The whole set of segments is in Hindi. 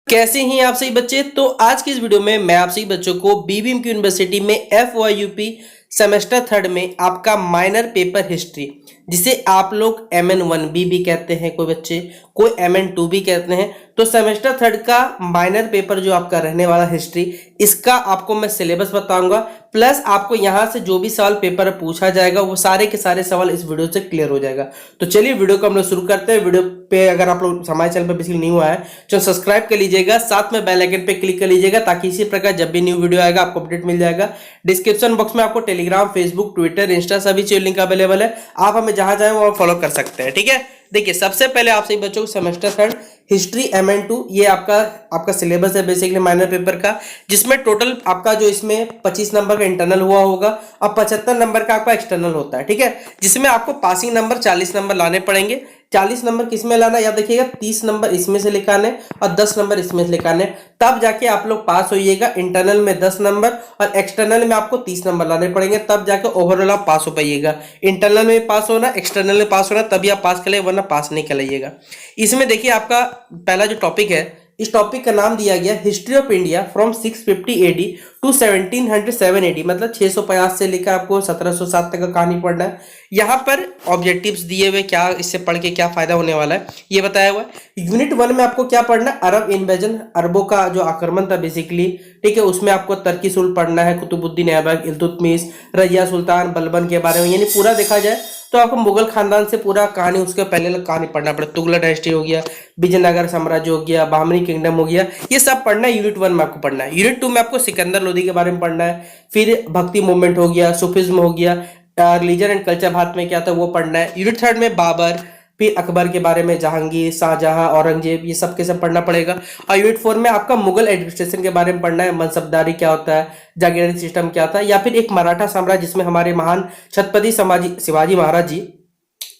कैसे हैं आप सही बच्चे। तो आज की इस वीडियो में मैं आप सही बच्चों को बीबीएमक्यू यूनिवर्सिटी में FYUP सेमेस्टर थर्ड में आपका माइनर पेपर हिस्ट्री, जिसे आप लोग MN1B भी कहते हैं, कोई बच्चे कोई MN2 भी कहते हैं। तो सेमेस्टर थर्ड का माइनर पेपर जो आपका रहने वाला हिस्ट्री, इसका आपको मैं सिलेबस बताऊंगा, प्लस आपको यहाँ से जो भी सवाल पेपर पूछा जाएगा वो सारे के सारे सवाल इस वीडियो से क्लियर हो जाएगा। तो चलिए वीडियो को हम लोग शुरू करते हैं। वीडियो पे अगर आप लोग हमारे चैनल पर बेसिकली न्यू आया है तो सब्सक्राइब कर लीजिएगा, साथ में बेल आइकन पे क्लिक कर लीजिएगा ताकि इसी प्रकार जब भी न्यू वीडियो आएगा आपको अपडेट मिल जाएगा। डिस्क्रिप्शन बॉक्स में आपको टेलीग्राम, फेसबुक, ट्विटर, इंस्टा सभी चीज लिंक अवेलेबल है, आप हमें जहां चाहें वहां फॉलो कर सकते हैं। ठीक है, देखिए सबसे पहले आप सभी बच्चों को सेमेस्टर थर्ड हिस्ट्री MN2 ये आपका सिलेबस है बेसिकली माइनर पेपर का, जिसमें टोटल आपका जो इसमें 25 नंबर का इंटरनल हुआ होगा और 75 नंबर का आपका एक्सटर्नल होता है। ठीक है, जिसमें आपको पासिंग नंबर 40 नंबर लाने पड़ेंगे। 40 नंबर किसमें लाना याद रखिएगा, 30 नंबर इसमें से लिखाने और 10 नंबर इसमें से लिखाने, तब जाके आप लोग पास होइएगा। इंटरनल में 10 नंबर और एक्सटर्नल में आपको 30 नंबर लाने पड़ेंगे, तब जाके ओवरऑल आप पास हो पाइएगा। इंटरनल में पास होना, एक्सटर्नल में पास होना, तभी आप पास करें, वरना पास नहीं कराइएगा। इसमें देखिए आपका पहला जो टॉपिक है, इस टॉपिक का नाम दिया गया history of India from 650 AD to 1707 AD, मतलब 650 से लेकर आपको 1707 तक का कहानी पढ़ना है। यहाँ पर ऑब्जेक्टिव्स दिए हुए, क्या इससे पढ़ के क्या फायदा होने वाला है ये बताया हुआ है। यूनिट 1 में आपको क्या पढ़ना है, अरब इन्वेजन, अरबों का जो आक्रमण था बेसिकली। ठीक है, उसमें आपको तर्की सुल्तान पढ़ना है, कुतुबुद्दीन ऐबक, इल्तुतमिश, रजिया सुल्तान, बलबन के बारे में, यानी पूरा देखा जाए तो आपको मुगल खानदान से पूरा कहानी, उसके पहले कहानी पढ़ना पड़ेगा। तुगलक डायनेस्टी हो गया, विजयनगर साम्राज्य हो गया, बाहमनी किंगडम हो गया, ये सब पढ़ना है। यूनिट 1 में आपको पढ़ना है। यूनिट 2 में आपको सिकंदर लोदी के बारे में पढ़ना है, फिर भक्ति मूवमेंट हो गया, सूफिज्म हो गया, रिलीजन एंड कल्चर भारत में क्या था वो पढ़ना है। यूनिट 3 में बाबर, फिर अकबर के बारे में, जहांगीर, शाहजहां, औरंगजेब, ये सब के सब पढ़ना पड़ेगा। और यूनिट 4 में आपका मुगल एडमिनिस्ट्रेशन के बारे में पढ़ना है, मनसबदारी क्या होता है, जागीरदारी सिस्टम क्या था, या फिर एक मराठा साम्राज्य जिसमें हमारे महान छत्रपति शिवाजी महाराज जी,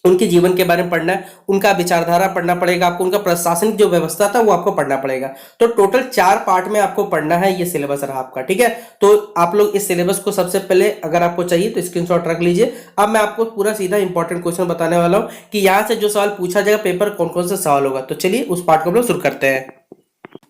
उनके जीवन के बारे में पढ़ना है, उनका विचारधारा पढ़ना पड़ेगा आपको, उनका प्रशासनिक जो व्यवस्था था वो आपको पढ़ना पड़ेगा। तो टोटल 4 पार्ट में आपको पढ़ना है, ये सिलेबस रहा आपका। ठीक है, तो आप लोग इस सिलेबस को सबसे पहले अगर आपको चाहिए तो स्क्रीनशॉट रख लीजिए। अब मैं आपको पूरा सीधा इंपॉर्टेंट क्वेश्चन बताने वाला हूं कि यहाँ से जो सवाल पूछा जाएगा पेपर कौन कौन सा सवाल होगा। तो चलिए उस पार्ट को हम लोग शुरू करते हैं।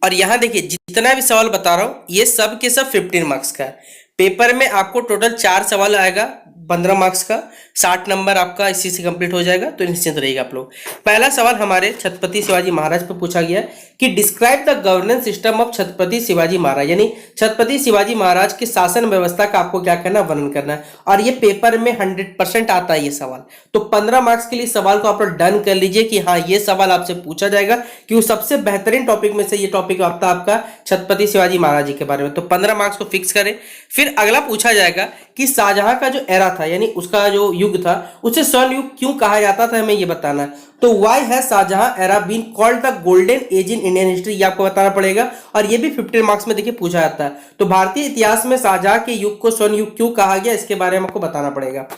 और यहाँ देखिए जितना भी सवाल बता रहा हूं ये सब के सब 15 मार्क्स का है। पेपर में आपको टोटल 4 सवाल आएगा 15 मार्क्स का, 60 नंबर आपका इसी से कंप्लीट हो जाएगा, तो निश्चिंत रहिएगा आप लोग। पहला सवाल हमारे छत्रपति शिवाजी महाराज पर पूछा गया कि describe the governance system of Chhatrapati Shivaji Maharaj, यानी छत्रपति शिवाजी महाराज की शासन व्यवस्था का आपको क्या करना है, वर्णन करना है। और ये पेपर में 100% आता है ये सवाल। तो 15 मार्क्स के लिए सवाल को आप लोग डन कर लीजिए कि हाँ ये सवाल आपसे पूछा जाएगा, क्योंकि सबसे बेहतरीन टॉपिक में से ये टॉपिक आपका छत्रपति शिवाजी महाराज जी के बारे में। तो 15 मार्क्स को फिक्स करें। फिर अगला पूछा जाएगा कि शाहजहां का जो एरा था, यानी उसका जो युग था, उसे स्वर्ण युग क्यों कहा जाता था, हमें ये बताना है। तो why has Shahjahan era been called the golden age in Indian history, ये आपको बताना पड़ेगा। और ये भी 15 मार्क्स में देखिए पूछा जाता है। तो भारतीय इतिहास में शाहजहां के युग को स्वर्ण युग क्यों कहा गया, इसके बारे में आपको बताना पड़ेगा।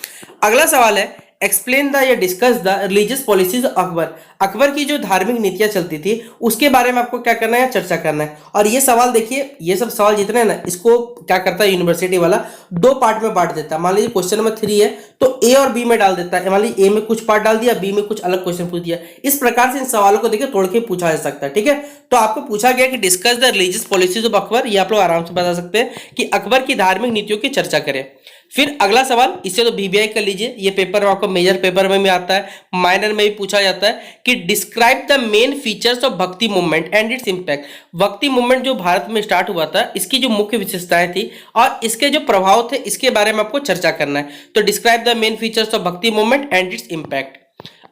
अगला सवाल है एक्सप्लेन द या discuss the religious policies Akbar, Akbar की जो धार्मिक नीतियां चलती थी उसके बारे में आपको क्या करना है, चर्चा करना है। और ये सवाल देखिए, ये सब सवाल जितने हैं ना, इसको क्या करता है यूनिवर्सिटी वाला, 2 पार्ट में बांट देता है। मान लीजिए क्वेश्चन नंबर 3 है तो ए और बी में डाल देता है। मान लीजिए ए में कुछ पार्ट डाल दिया, बी में कुछ अलग क्वेश्चन पूछ दिया। इस प्रकार से इन सवालों को देखिए तोड़ के पूछा जा सकता है। ठीक है, तो आपको पूछा गया कि discuss the religious policies of Akbar, ये आप लोग आराम से बता सकते हैं कि अकबर की धार्मिक नीतियों की चर्चा करें। फिर अगला सवाल, इसे तो बीबीआई कर लीजिए, ये पेपर आपको मेजर पेपर में भी आता है, माइनर में भी पूछा जाता है कि describe the main features of भक्ति मूवमेंट एंड इट्स इंपैक्ट। भक्ति मूवमेंट जो भारत में स्टार्ट हुआ था, इसकी जो मुख्य विशेषताएं थी और इसके जो प्रभाव थे, इसके बारे में आपको चर्चा करना है। तो describe the main features of भक्ति मूवमेंट एंड इट्स इंपैक्ट।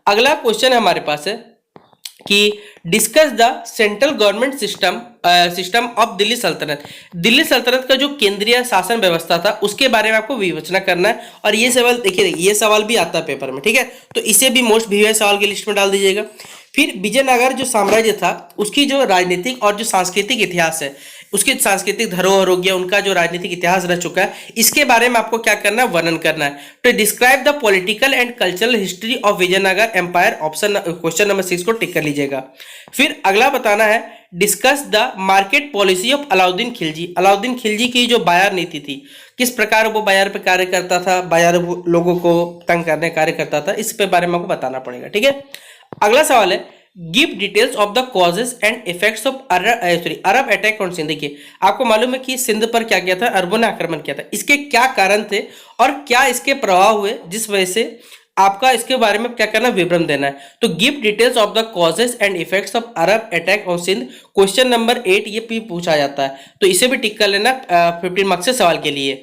अगला क्वेश्चन हमारे पास है कि discuss the central government system of Delhi सल्तनत, दिल्ली सल्तनत का जो केंद्रीय शासन व्यवस्था था उसके बारे में आपको विवेचना करना है। और ये सवाल देखिए ये सवाल भी आता है पेपर में। ठीक है, तो इसे भी मोस्ट वीवीआई सवाल की लिस्ट में डाल दीजिएगा। फिर विजयनगर जो साम्राज्य था उसकी जो राजनीतिक और जो सांस्कृतिक इतिहास है, उसके सांस्कृतिक धरोहर हो गया, उनका जो राजनीतिक इतिहास रह चुका है, इसके बारे में आपको क्या करना है, वर्णन करना है। तो describe the political and cultural history of Vijayanagar empire, option question number 6 को टिक कर लीजिएगा। फिर अगला बताना है discuss the market policy of Alauddin Khilji, Alauddin Khilji की जो बाजार नीति थी, किस प्रकार वो बाजार पे कार्य करता था, बाजार लोगों को तंग करने कार्य करता था, इस पे बारे में आपको बताना पड़ेगा। ठीक है, अगला सवाल है give details of the causes and effects of Arab attack on Sindh. देखिए आपको मालूम है कि सिंध पर क्या किया था, अरबों ने आक्रमण किया था। इसके क्या कारण थे और क्या इसके प्रभाव हुए जिस वजह से आपका इसके बारे में क्या करना, विवरण देना है। तो give details of the causes and effects of Arab attack on Sindh, question number 8 ये भी पूछा जाता है, तो इसे भी टिक कर लेना 15 मार्क्स से सवाल के लिए।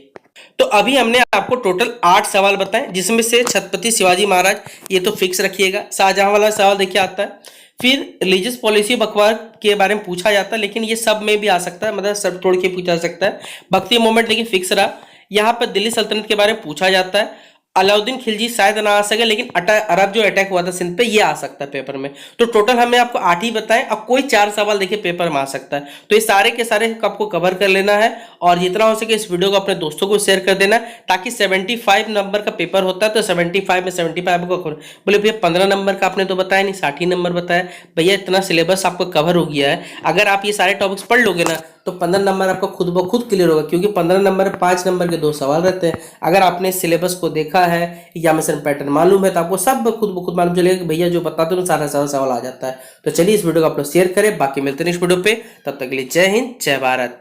तो अभी हमने आपको टोटल 8 सवाल बताए, जिसमें से छत्रपति शिवाजी महाराज ये तो फिक्स रखिएगा। शाहजहां वाला सवाल देखिए आता है। फिर रिलीजियस पॉलिसी बकवार के बारे में पूछा जाता है, लेकिन ये सब में भी आ सकता है, मतलब सब तोड़ के पूछा जा सकता है। भक्ति मोमेंट लेकिन फिक्स रहा। यहाँ पर दिल्ली सल्तनत के बारे में पूछा जाता है। अलाउद्दीन खिलजी शायद ना आ सके, लेकिन अरब जो अटैक हुआ था सिंध पे, ये आ सकता है पेपर में। तो टोटल हमने आपको 8 ही बताए। अब कोई 4 सवाल देखिए पेपर में आ सकता है, तो ये सारे के सारे आपको कवर कर लेना है। और जितना हो सके इस वीडियो को अपने दोस्तों को शेयर कर देना, ताकि 75 नंबर का पेपर होता है, तो 75 में 75 को बोले भैया 15 नंबर का आपने तो बताया नहीं, 60 ही नंबर बताया। भैया इतना सिलेबस आपको कवर हो गया है। अगर आप ये सारे टॉपिक्स पढ़ लोगे ना, तो 15 नंबर आपका खुद ब खुद क्लियर होगा, क्योंकि 15 नंबर 5 नंबर के 2 सवाल रहते हैं। अगर आपने सिलेबस को देखा है, एग्जामिनेशन पैटर्न मालूम है, तो आपको सब खुद ब खुद मालूम चलेगा कि भैया जो बताते हो सारा सवाल आ जाता है। तो चलिए इस वीडियो को आप लोग शेयर करें, बाकी मिलते हैं इस वीडियो पे। तब तक के लिए जय हिंद, जय भारत।